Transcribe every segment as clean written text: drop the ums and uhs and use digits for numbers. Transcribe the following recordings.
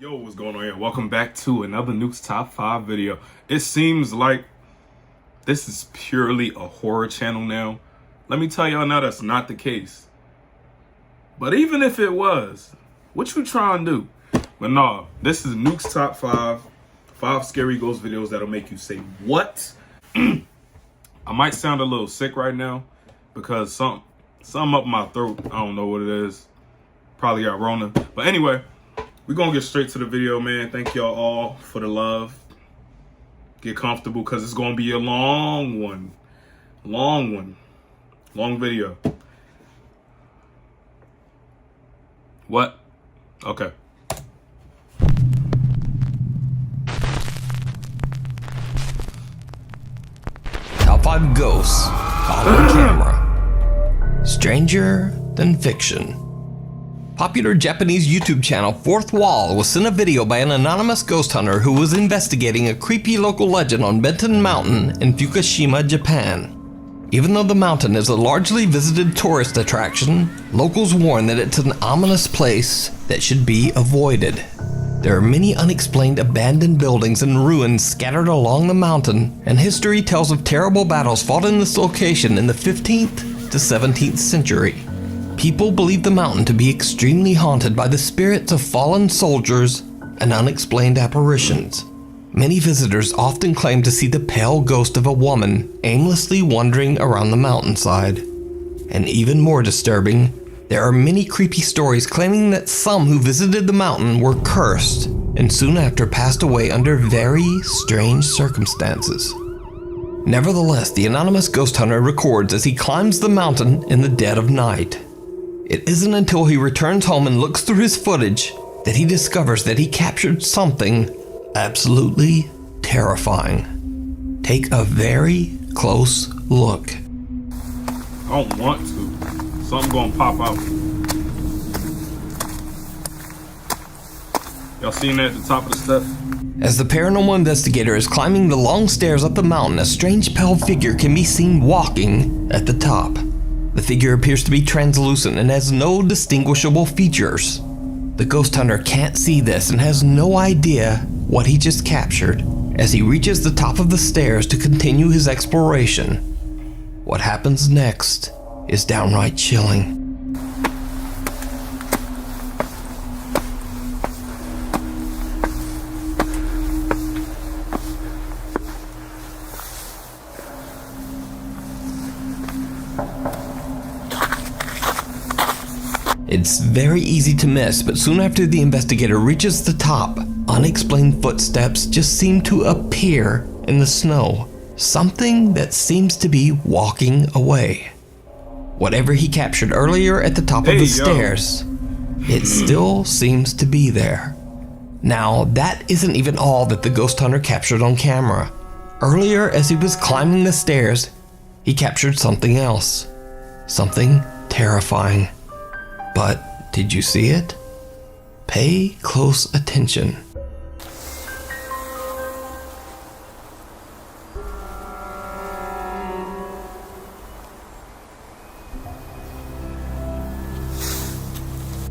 Yo, what's going on here? Welcome back to another Nuke's Top 5 video. It seems like this is purely a horror channel now. Let me tell y'all now that's not the case. But even if it was, what you trying to do? But no, this is Nuke's Top 5. 5 scary ghost videos that'll make you say, what? I might sound a little sick right now because something up my throat. I don't know what it is. Probably got Rona. But anyway, we're gonna get straight to the video, man. Thank y'all all for the love. Get comfortable because it's gonna be a long one. Long video. What? Okay. Top 5 ghosts caught on camera. Stranger than fiction. Popular Japanese YouTube channel Fourth Wall was sent a video by an anonymous ghost hunter who was investigating a creepy local legend on Nton Mountain in Fukushima, Japan. Even though the mountain is a largely visited tourist attraction, locals warn that it's an ominous place that should be avoided. There are many unexplained abandoned buildings and ruins scattered along the mountain, and history tells of terrible battles fought in this location in the 15th to 17th century. People believe the mountain to be extremely haunted by the spirits of fallen soldiers and unexplained apparitions. Many visitors often claim to see the pale ghost of a woman aimlessly wandering around the mountainside. And even more disturbing, there are many creepy stories claiming that some who visited the mountain were cursed and soon after passed away under very strange circumstances. Nevertheless, the anonymous ghost hunter records as he climbs the mountain in the dead of night. It isn't until he returns home and looks through his footage that he discovers that he captured something absolutely terrifying. Take a very close look. I don't want to. Something gonna pop out. Y'all seen that at the top of the step? As the paranormal investigator is climbing the long stairs up the mountain, a strange pale figure can be seen walking at the top. The figure appears to be translucent and has no distinguishable features. The ghost hunter can't see this and has no idea what he just captured as he reaches the top of the stairs to continue his exploration. What happens next is downright chilling. It's very easy to miss, but soon after the investigator reaches the top, unexplained footsteps just seem to appear in the snow. Something that seems to be walking away. Whatever he captured earlier at the top of the stairs, it still seems to be there. Now, that isn't even all that the ghost hunter captured on camera. Earlier, as he was climbing the stairs, he captured something else. Something terrifying. But did you see it? Pay close attention.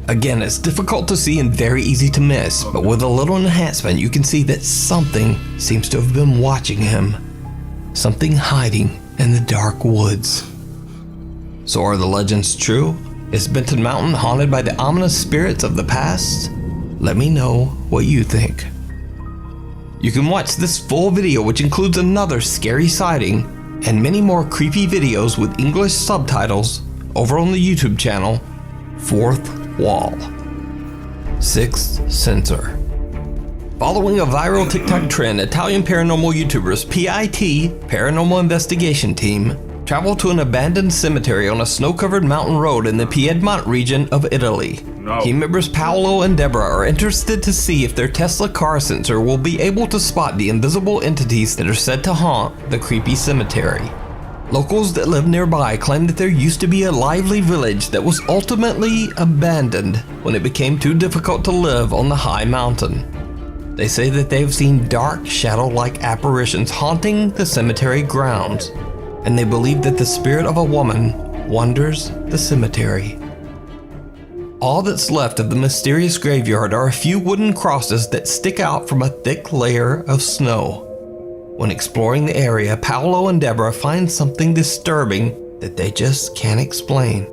Again, it's difficult to see and very easy to miss, but with a little enhancement you can see that something seems to have been watching him. Something hiding in the dark woods. So are the legends true? Is Nton Mountain haunted by the ominous spirits of the past? Let me know what you think. You can watch this full video, which includes another scary sighting and many more creepy videos with English subtitles, over on the YouTube channel Fourth Wall. Sixth Sensor. Following a viral TikTok trend, Italian paranormal YouTubers PIT, Paranormal Investigation Team, travel to an abandoned cemetery on a snow-covered mountain road in the Piedmont region of Italy. Team members Paolo and Deborah are interested to see if their Tesla car sensor will be able to spot the invisible entities that are said to haunt the creepy cemetery. Locals that live nearby claim that there used to be a lively village that was ultimately abandoned when it became too difficult to live on the high mountain. They say that they've seen dark, shadow-like apparitions haunting the cemetery grounds, and they believe that the spirit of a woman wanders the cemetery. All that's left of the mysterious graveyard are a few wooden crosses that stick out from a thick layer of snow. When exploring the area, Paolo and Deborah find something disturbing that they just can't explain.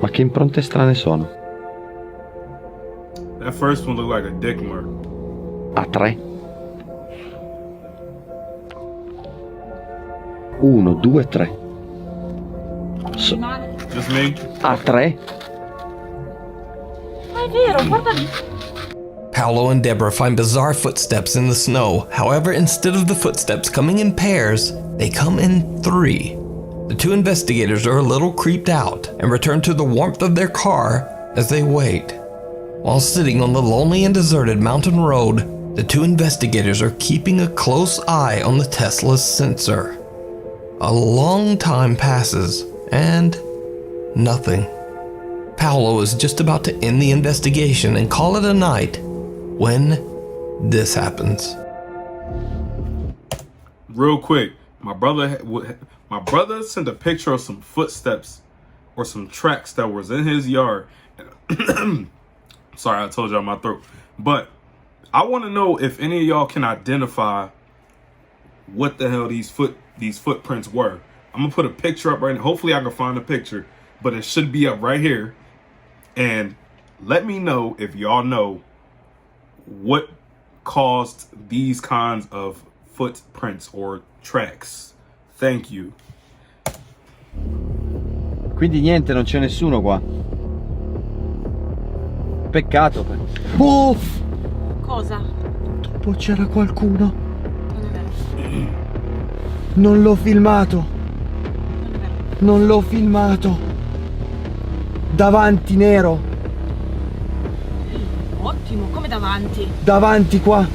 Ma che impronte strane sono? That first one looked like a dick mark. A 3. 1, 2, 3. Just me? A 3? Ma è vero, guarda lì. Paolo and Deborah find bizarre footsteps in the snow. However, instead of the footsteps coming in pairs, they come in 3. The two investigators are a little creeped out and return to the warmth of their car as they wait. While sitting on the lonely and deserted mountain road, the two investigators are keeping a close eye on the Tesla's sensor. A long time passes, and nothing. Paolo is just about to end the investigation and call it a night when this happens. Real quick, my brother sent a picture of some footsteps or some tracks that was in his yard. Sorry, I told y'all my throat. But I want to know if any of y'all can identify what the hell these footprints were. I'm gonna put a picture up right now. Hopefully I can find a picture, but it should be up right here. And let me know if y'all know what caused these kinds of footprints or tracks. Thank you. Quindi niente, non c'è nessuno qua. Peccato. Oh! Cosa? Dopo c'era qualcuno. Non è vero. Non l'ho filmato. Non è vero. Non l'ho filmato. Davanti nero. Ottimo, come davanti. Davanti qua.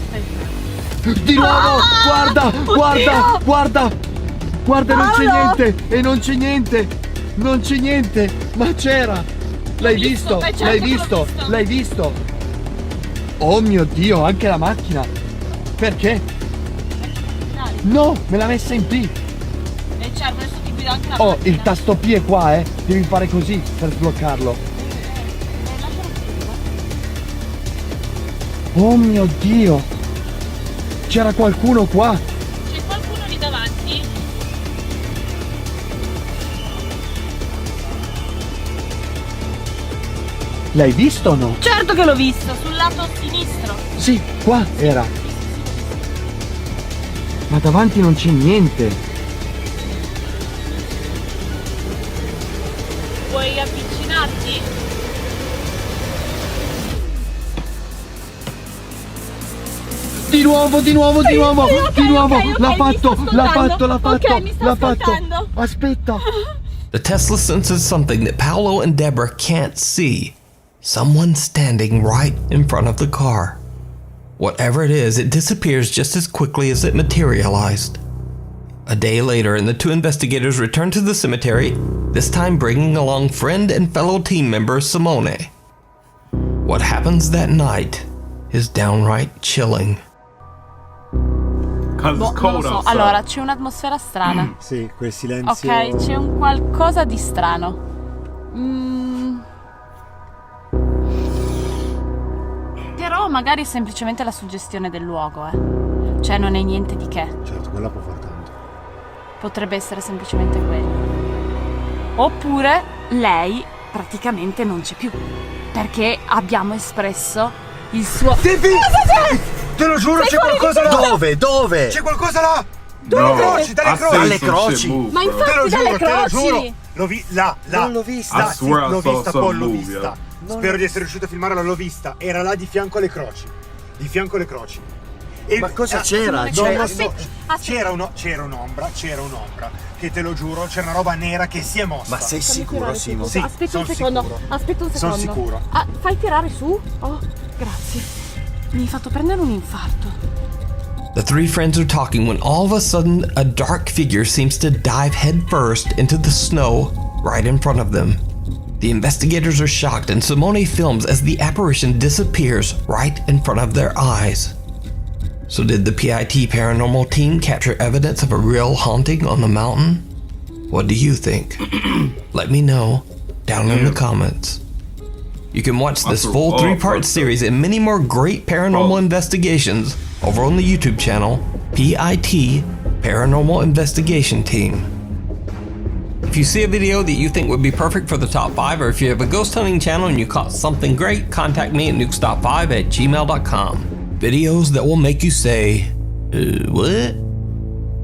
Stai fermo. Di nuovo! Guarda! Guarda! Guarda! Guarda, non c'è Paolo! niente! E non c'è niente! Non c'è niente! Ma c'era! L'hai visto? Certo L'hai che l'ho visto? visto. L'hai visto? Oh mio Dio, anche la macchina! Perché? No, me l'ha messa in P! E certo, adesso ti guido anche la Oh, macchina. il tasto P è qua, devi fare così per sbloccarlo. Lascialo qui. Oh mio Dio! C'era qualcuno qua! C'è qualcuno lì davanti? L'hai visto o no? Certo che l'ho visto, sul lato sinistro. Sì, qua era. Ma davanti non c'è niente. Vuoi avvicinarti? Di nuovo, di nuovo, di nuovo, ok, di nuovo. ok, L'ha mi fatto, sta l'ha ascoltando. fatto, l'ha fatto, Ok, mi sta l'ha fatto. ascoltando. Aspetta. The Tesla senses something that Paolo and Deborah can't see. Someone standing right in front of the car. Whatever it is, it disappears just as quickly as it materialized. A day later, and the two investigators return to the cemetery, this time bringing along friend and fellow team member Simone. What happens that night is downright chilling. Cause Boh, it's non lo cold so. outside. Allora, c'è un'atmosfera strana. Sì, quel silenzio. Ok, c'è un qualcosa di strano. Però magari è semplicemente la suggestione del luogo, eh. Cioè non è niente di che. Certo, quella può far tanto. Potrebbe essere semplicemente quello. Oppure lei praticamente non c'è più. Perché abbiamo espresso il suo... Te lo giuro, Sei c'è fuori di qualcosa là! testa! Dove? C'è qualcosa là! No, croci, dalle I croci. seen Dalle some croci. shit move, Ma bro. infatti- Te lo dalle giuro, te lo croci. giuro! L'ho là! Non l'ho vista. Là, I swear I l'ho saw vista, some poi l'ho move, vista. yo. Spero di essere riuscito a filmarla, l'ho vista. Era là di fianco alle croci. Di fianco alle croci. E- Ma cosa c'era? No, C'era- Aspetta. c'era un'ombra, che te lo giuro, c'era una roba nera che si è mossa. Ma sei sicuro, Simo? Sì, Aspetta un son secondo. sicuro. Aspetta un Son secondo. sicuro. Ah, fai tirare su? Oh, grazie. Mi hai fatto prendere un infarto. The three friends are talking when all of a sudden a dark figure seems to dive headfirst into the snow right in front of them. The investigators are shocked and Simone films as the apparition disappears right in front of their eyes. So did the PIT paranormal team capture evidence of a real haunting on the mountain? What do you think? Let me know down in the comments. You can watch this full 3-part series and many more great paranormal investigations over on the YouTube channel PIT Paranormal Investigation Team. If you see a video that you think would be perfect for the top 5, or if you have a ghost hunting channel and you caught something great, contact me at nukestop5@gmail.com. Videos that will make you say, what?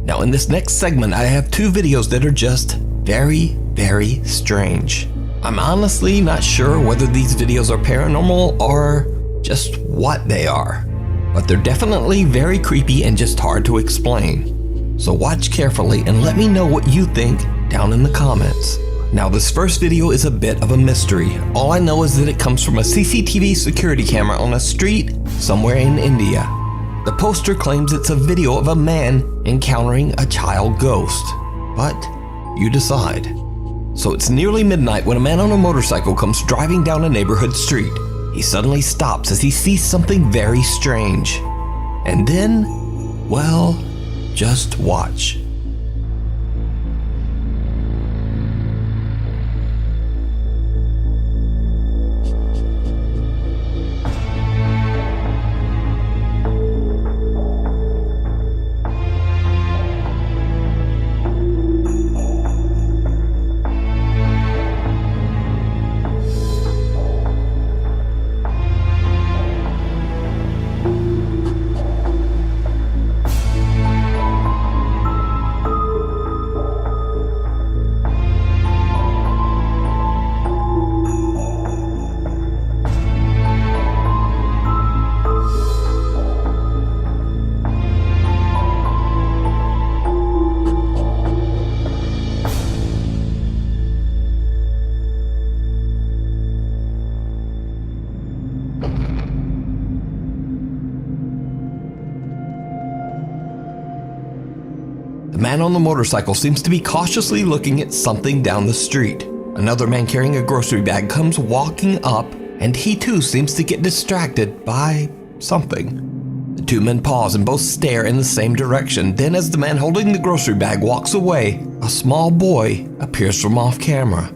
Now in this next segment, I have 2 videos that are just very, very strange. I'm honestly not sure whether these videos are paranormal or just what they are, but they're definitely very creepy and just hard to explain. So watch carefully and let me know what you think down in the comments. Now this first video is a bit of a mystery. All I know is that it comes from a CCTV security camera on a street somewhere in India. The poster claims it's a video of a man encountering a child ghost, but you decide. So it's nearly midnight when a man on a motorcycle comes driving down a neighborhood street. He suddenly stops as he sees something very strange. And then, well, just watch. The man on the motorcycle seems to be cautiously looking at something down the street. Another man carrying a grocery bag comes walking up, and he too seems to get distracted by something. The 2 men pause and both stare in the same direction. Then as the man holding the grocery bag walks away, a small boy appears from off camera.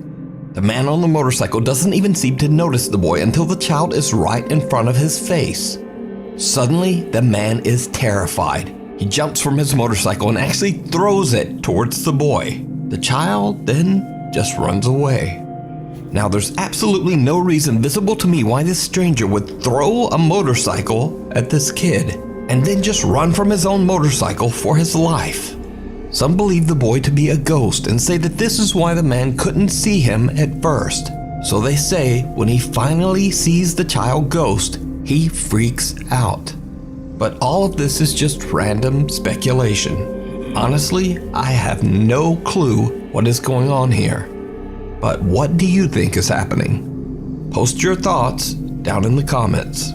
The man on the motorcycle doesn't even seem to notice the boy until the child is right in front of his face. Suddenly, the man is terrified. He jumps from his motorcycle and actually throws it towards the boy. The child then just runs away. Now there's absolutely no reason visible to me why this stranger would throw a motorcycle at this kid and then just run from his own motorcycle for his life. Some believe the boy to be a ghost and say that this is why the man couldn't see him at first. So they say when he finally sees the child ghost, he freaks out. But all of this is just random speculation. Honestly, I have no clue what is going on here. But what do you think is happening? Post your thoughts down in the comments.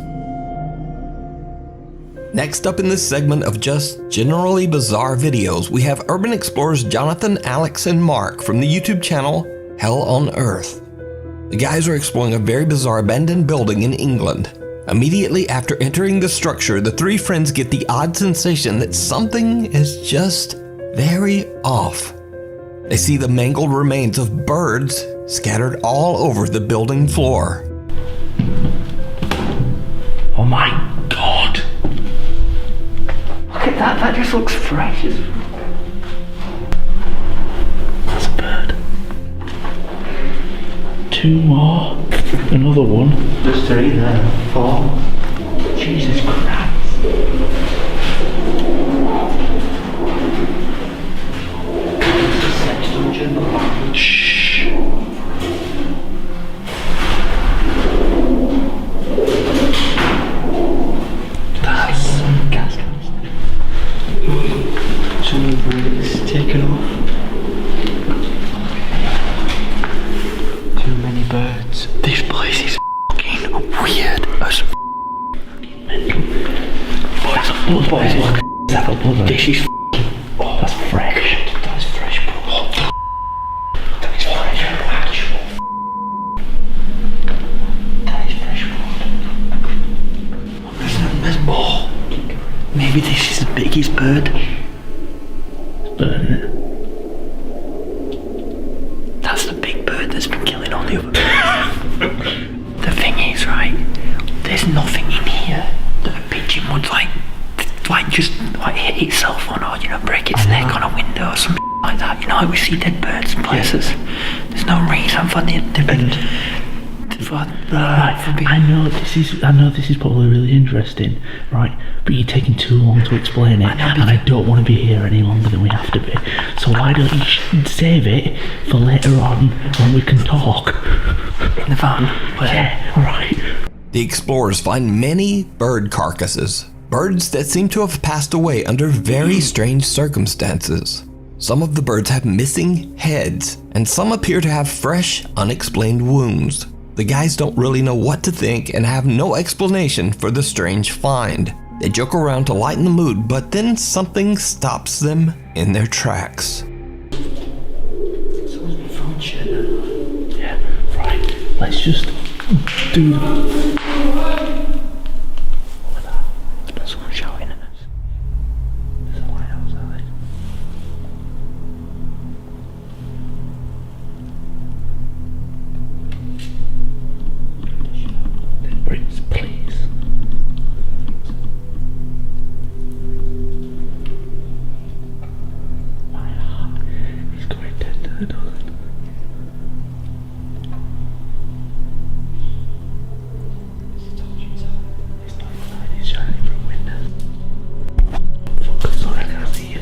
Next up in this segment of just generally bizarre videos, we have urban explorers Jonathan, Alex, and Mark from the YouTube channel Hell on Earth. The guys are exploring a very bizarre abandoned building in England. Immediately after entering the structure, the 3 friends get the odd sensation that something is just very off. They see the mangled remains of birds scattered all over the building floor. Oh my god! Look at that, that just looks fresh. That's a bird. 2 more. Another one. There's 3 there. 4. Jesus Christ. Shh. That's some gas. Some bricks taken off. Too many birds. This place is fucking weird as mental. Oh, that's a blood look. That's a blood. This is oh, that's fresh. That's fresh, bro. What the that is fresh, actual. That is fresh blood. There's more. Maybe this is the biggest bird. It's burning it. there's nothing in here that a pigeon would just hit itself on, or, you know, break its neck on a window or something like that. You know, like we see dead birds in places. There's no reason for I know this is probably really interesting, right? But you're taking too long to explain it, and I don't want to be here any longer than we have to be. So why don't you save it for later on when we can talk? In the van? Yeah, alright. The explorers find many bird carcasses, birds that seem to have passed away under very strange circumstances. Some of the birds have missing heads, and some appear to have fresh, unexplained wounds. The guys don't really know what to think and have no explanation for the strange find. They joke around to lighten the mood, but then something stops them in their tracks. Someone's been throwing shit now. Yeah, right. Let's just do that. There's someone shouting at us. There's a light outside. Please. My heart is going to the dog. It's not inside, it's shining from windows. Focus, sorry, I can't see you.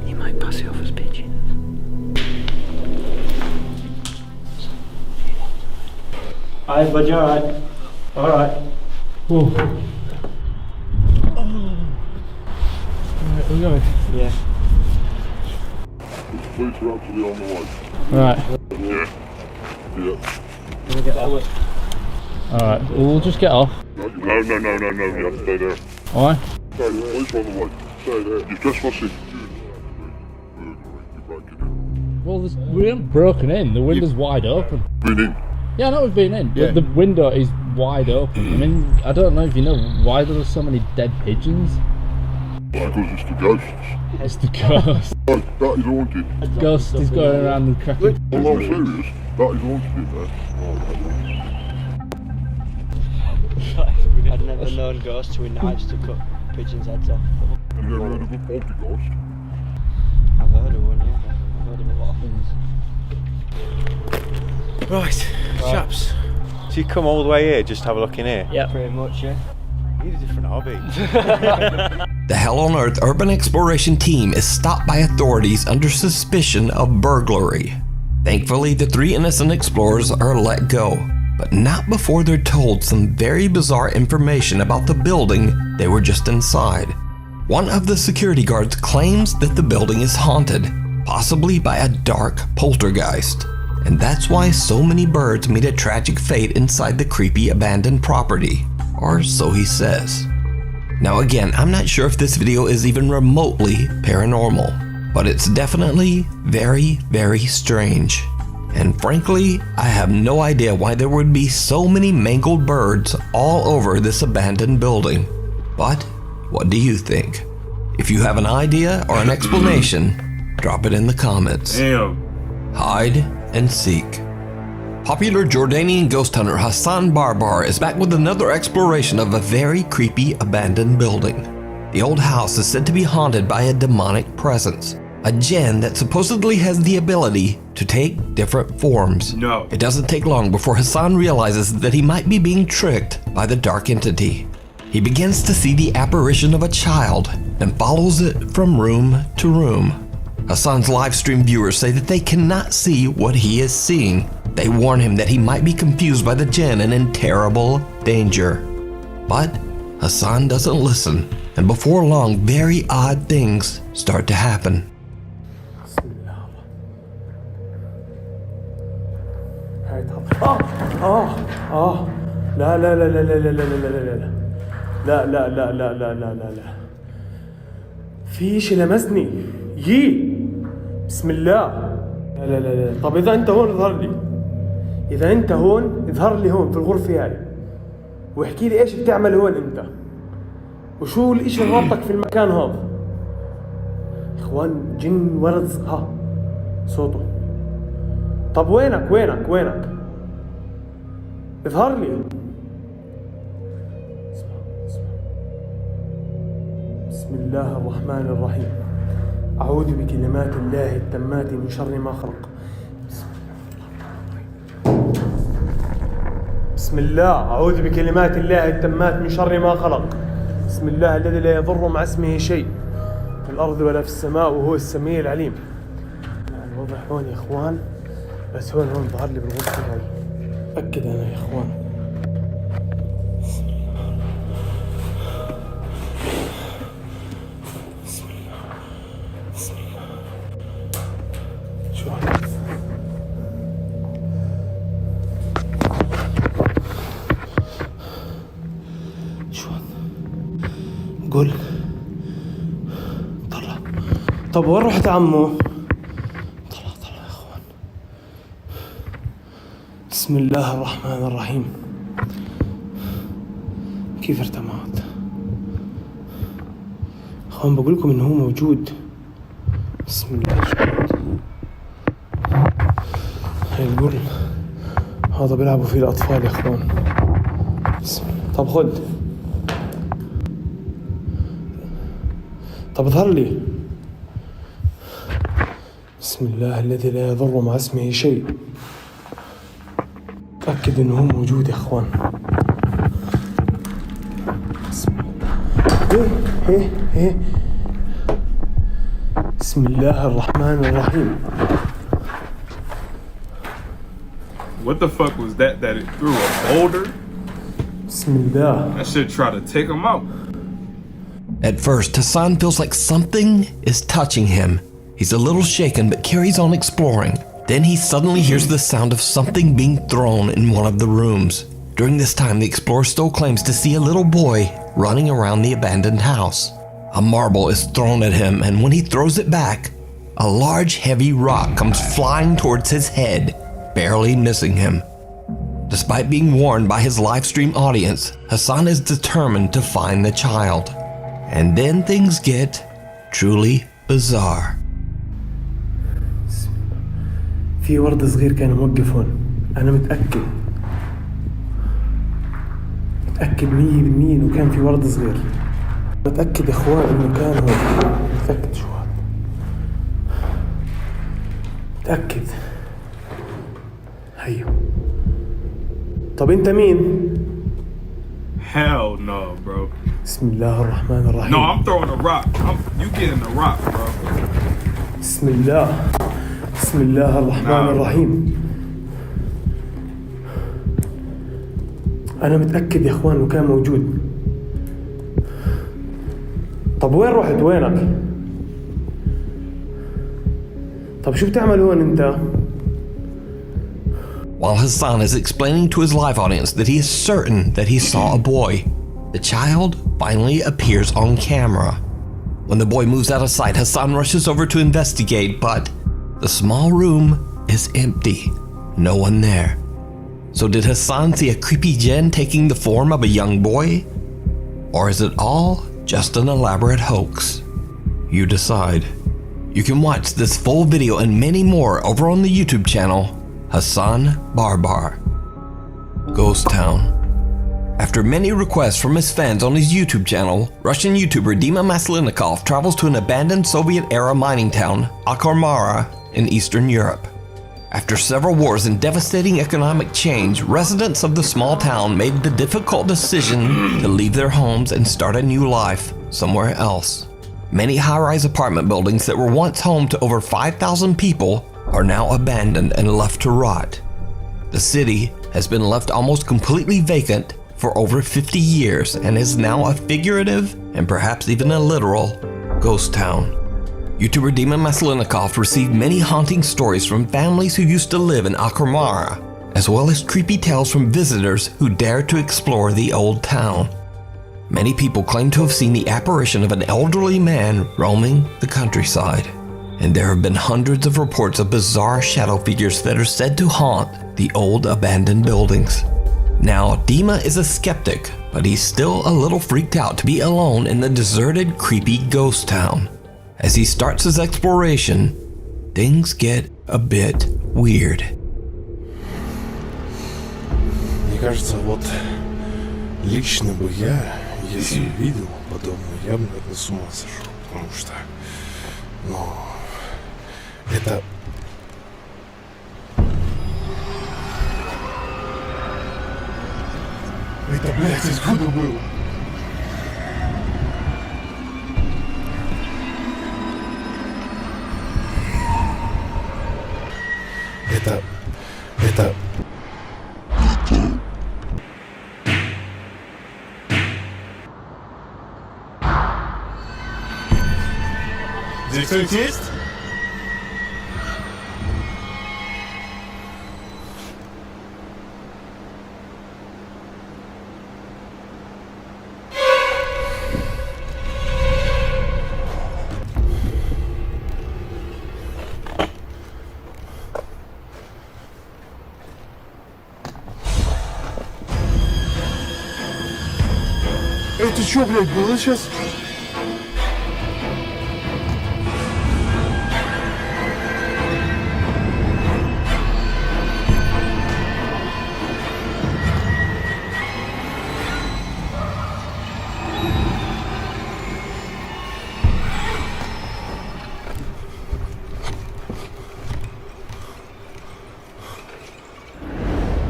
You might pass it off as pigeons. Alright, bud, you alright? Alright. Whoa. Alright, we're going? Yeah. The police are actually on the way. Alright. Yeah. Gonna get off. Alright, we'll just get off. No, you have to stay there. Alright? No, the police are on the way. Stay there. You're trespassing. You're breaking in. Well, we haven't broken in, the window's wide open. Been in. Yeah, I know we've been in, but the window is wide open. I mean, I don't know if you know why there are so many dead pigeons. Because it's the ghosts. It's the ghost. No, that is haunted. The ghost is going around and cracking. I'm not serious. That is haunted in there. I'd never known ghosts who were knives to cut pigeons' heads off. You never heard of a poltergeist? I've heard of one, yeah. I've heard of a lot of things. Right, chaps. So you come all the way here just to have a look in here? Yeah, pretty much, yeah. You need a different hobby. The Hell on Earth urban exploration team is stopped by authorities under suspicion of burglary. Thankfully, the 3 innocent explorers are let go, but not before they're told some very bizarre information about the building they were just inside. One of the security guards claims that the building is haunted, possibly by a dark poltergeist. And that's why so many birds meet a tragic fate inside the creepy abandoned property, or so he says. Now again, I'm not sure if this video is even remotely paranormal, but it's definitely very, very strange. And frankly, I have no idea why there would be so many mangled birds all over this abandoned building. But what do you think? If you have an idea or an explanation, drop it in the comments. Damn. Hide and seek. Popular Jordanian ghost hunter Hassan Barbar is back with another exploration of a very creepy abandoned building. The old house is said to be haunted by a demonic presence, a jinn that supposedly has the ability to take different forms. No. It doesn't take long before Hassan realizes that he might be being tricked by the dark entity. He begins to see the apparition of a child and follows it from room to room. Hassan's livestream viewers say that they cannot see what he is seeing. They warn him that he might be confused by the jinn and in terrible danger. But Hassan doesn't listen, and before long, very odd things start to happen. لا لا لا لا لا لا لا لا لا لا لا لا لا لا لا لا في إشي لمسني بسم الله لا لا لا لا طب إذا أنت هون اظهر لي إذا أنت هون اظهر لي هون في الغرفة هاي واحكي لي إيش بتعمل هون أنت وشو الإشي اللي ربطك في المكان هذا إخوان جن ورد ها صوته طب وينك؟ اظهر لي. بسم الله الرحمن الرحيم. أعوذ بكلمات الله التامات من شر ما خلق. بسم الله. أعوذ بكلمات الله التامات من شر ما خلق. بسم الله الذي لا يضر مع اسمه شيء في الأرض ولا في السماء وهو السميع العليم. الوضع هون يا إخوان، بس هون ظهر لي بالغرفة هاي. أكد أنا يا إخوان. شو هذا؟ قول. طلع. طب وين رحت عمو؟ طلع يا اخوان. بسم الله الرحمن الرحيم. كيف ارتمت؟ اخوان بقول لكم انه هو موجود. بسم الله. هاي القرن هذا بيلعبوا فيه الاطفال يا اخوان. بسم الله. طب خد. طب اظهر لي. بسم الله الذي لا يضر مع اسمه شيء. تأكد انه هو موجود يا اخوان. بسم الله. ايه بسم الله الرحمن الرحيم. What the fuck was that it threw a boulder? بسم الله. That shit tried to take him out. At first, Hassan feels like something is touching him. He's a little shaken but carries on exploring. Then he suddenly hears the sound of something being thrown in one of the rooms. During this time, the explorer still claims to see a little boy running around the abandoned house. A marble is thrown at him, and when he throws it back, a large heavy rock comes flying towards his head, barely missing him. Despite being warned by his live stream audience, Hassan is determined to find the child. And then things get truly bizarre. في ورد صغير كان موقف هون. أنا متأكد 100% إنه كان في ورد صغير. متأكد يا إخوان إنه كان هون. متأكد شو هذا؟ متأكد. هيو. طب أنت مين؟ Hell no, bro. بسم الله الرحمن الرحيم. No, I'm throwing a rock. You getting a rock, bro. بسم الله الرحمن الرحيم. أنا متأكد يا إخوان إنه كان موجود. طب وين رحت؟ وينك؟ طب شو بتعمل هون أنت؟ While Hassan is explaining to his live audience that he is certain that he saw a boy, the child finally appears on camera. When the boy moves out of sight, Hassan rushes over to investigate, but the small room is empty. No one there. So did Hassan see a creepy jinn taking the form of a young boy? Or is it all just an elaborate hoax? You decide. You can watch this full video and many more over on the YouTube channel Hassan Barbar. Ghost Town. After many requests from his fans on his YouTube channel, Russian YouTuber Dima Maslenikov travels to an abandoned Soviet-era mining town, Akhmara, in Eastern Europe. After several wars and devastating economic change, residents of the small town made the difficult decision to leave their homes and start a new life somewhere else. Many high-rise apartment buildings that were once home to over 5,000 people are now abandoned and left to rot. The city has been left almost completely vacant for over 50 years and is now a figurative and perhaps even a literal ghost town. YouTuber Dima Maslenikov received many haunting stories from families who used to live in Akhmara, as well as creepy tales from visitors who dared to explore the old town. Many people claim to have seen the apparition of an elderly man roaming the countryside. And there have been hundreds of reports of bizarre shadow figures that are said to haunt the old abandoned buildings. Now, Dima is a skeptic, but he's still a little freaked out to be alone in the deserted, creepy ghost town. As he starts his exploration, things get a bit weird. кажется, вот лично бы я, если увидел подобное, я бы, наверное, с ума сошел. Потому что, ну, это... Это, блядь, откуда было? Это... Здесь кто-нибудь есть? Это что, блядь, было сейчас?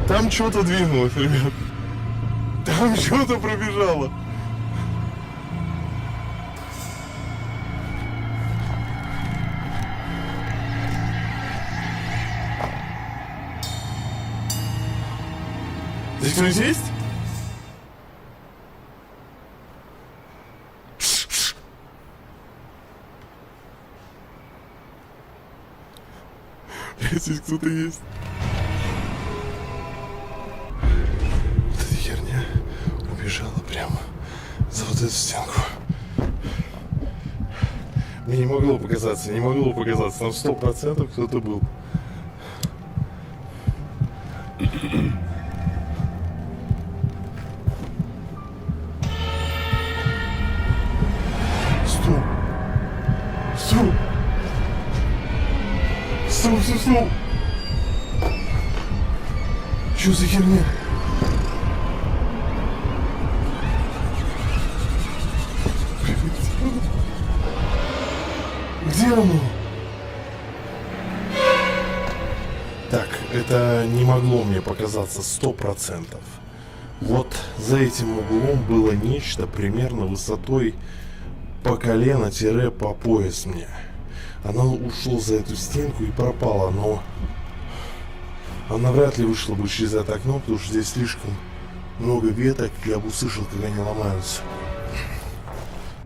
Там что-то двинулось, ребят. Там что-то пробежало. Здесь кто-нибудь есть? Здесь кто-то есть. Вот эта херня убежала прямо за вот эту стенку. Мне не могло показаться, там 100% кто-то был. Стоп. Что за херня? Где оно? Так, это не могло мне показаться 100%. Вот за этим углом было нечто примерно высотой по колено-по пояс мне. Оно ушло за эту стенку и пропало, но она вряд ли вышла бы через это окно, потому что здесь слишком много веток, я бы услышал, как они ломаются.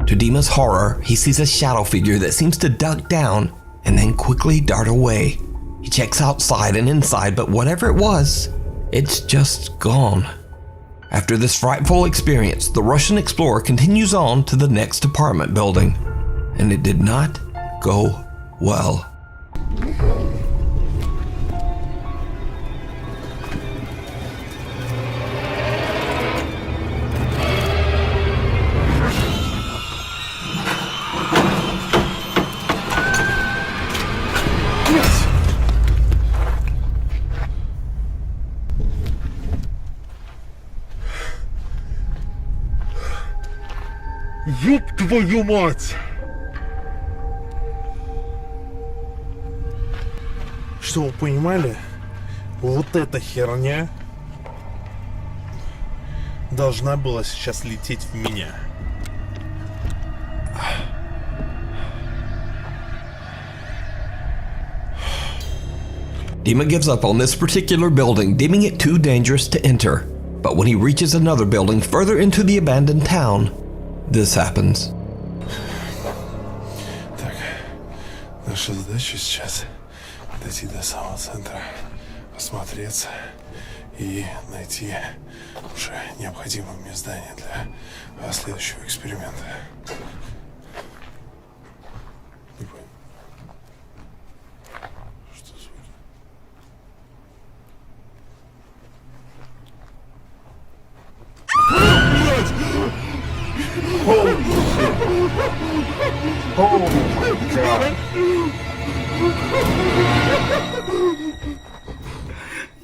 To Dima's horror, he sees a shadow figure that seems to duck down and then quickly dart away. He checks outside and inside, but whatever it was, it's just gone. After this frightful experience, the Russian explorer continues on to the next apartment building, and it did not go well. Ёб твою мать! Что вы понимали? Вот эта херня должна была сейчас лететь в меня. Dima gives up on this particular building, deeming it too dangerous to enter. But when he reaches another building further into the abandoned town, this happens. Так, наша задача сейчас дойти до самого центра, осмотреться и найти уже необходимое мне здание для следующего эксперимента. Не понял. Что звуки?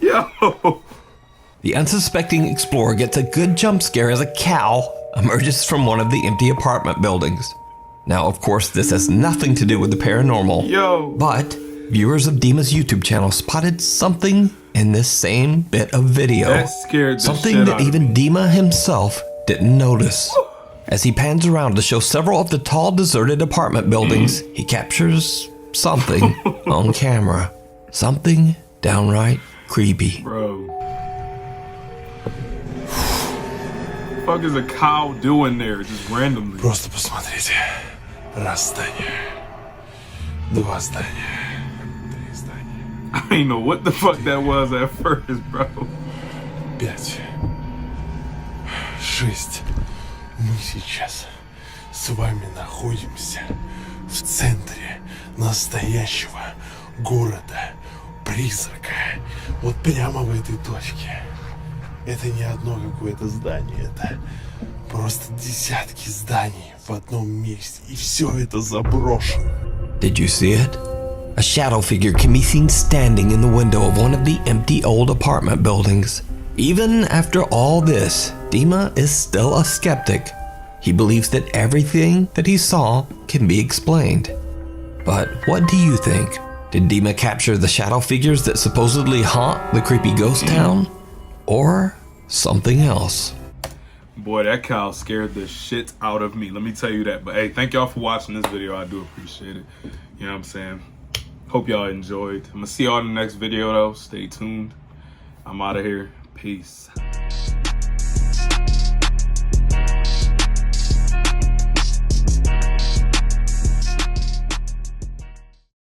Yo, The unsuspecting explorer gets a good jump scare as a cow emerges from one of the empty apartment buildings. Now, of course, this has nothing to do with the paranormal, but viewers of Dima's YouTube channel spotted something in this same bit of video. That scared the something shit that out of even me. Dima himself didn't notice. As he pans around to show several of the tall, deserted apartment buildings, he captures something on camera. Something downright creepy. Bro. What the fuck is a cow doing there just randomly? Просто посмотрите. Раз здание. Два здания. Три здания. I didn't know what the fuck that was at first, bro. 5. 6. Мы сейчас с вами находимся в центре настоящего города-призрака. Вот прямо в этой точке. Это не одно какое-то здание, это просто десятки зданий в одном месте, и все это заброшено. Did you see it? A shadow figure can be seen standing in the window of one of the empty old apartment buildings. Even after all this, Dima is still a skeptic. He believes that everything that he saw can be explained. But what do you think? Did Dima capture the shadow figures that supposedly haunt the creepy ghost town? Or something else? Boy, that cow scared the shit out of me. Let me tell you that. But hey, thank y'all for watching this video. I do appreciate it. You know what I'm saying? Hope y'all enjoyed. I'm gonna see y'all in the next video though. Stay tuned. I'm out of here. Peace.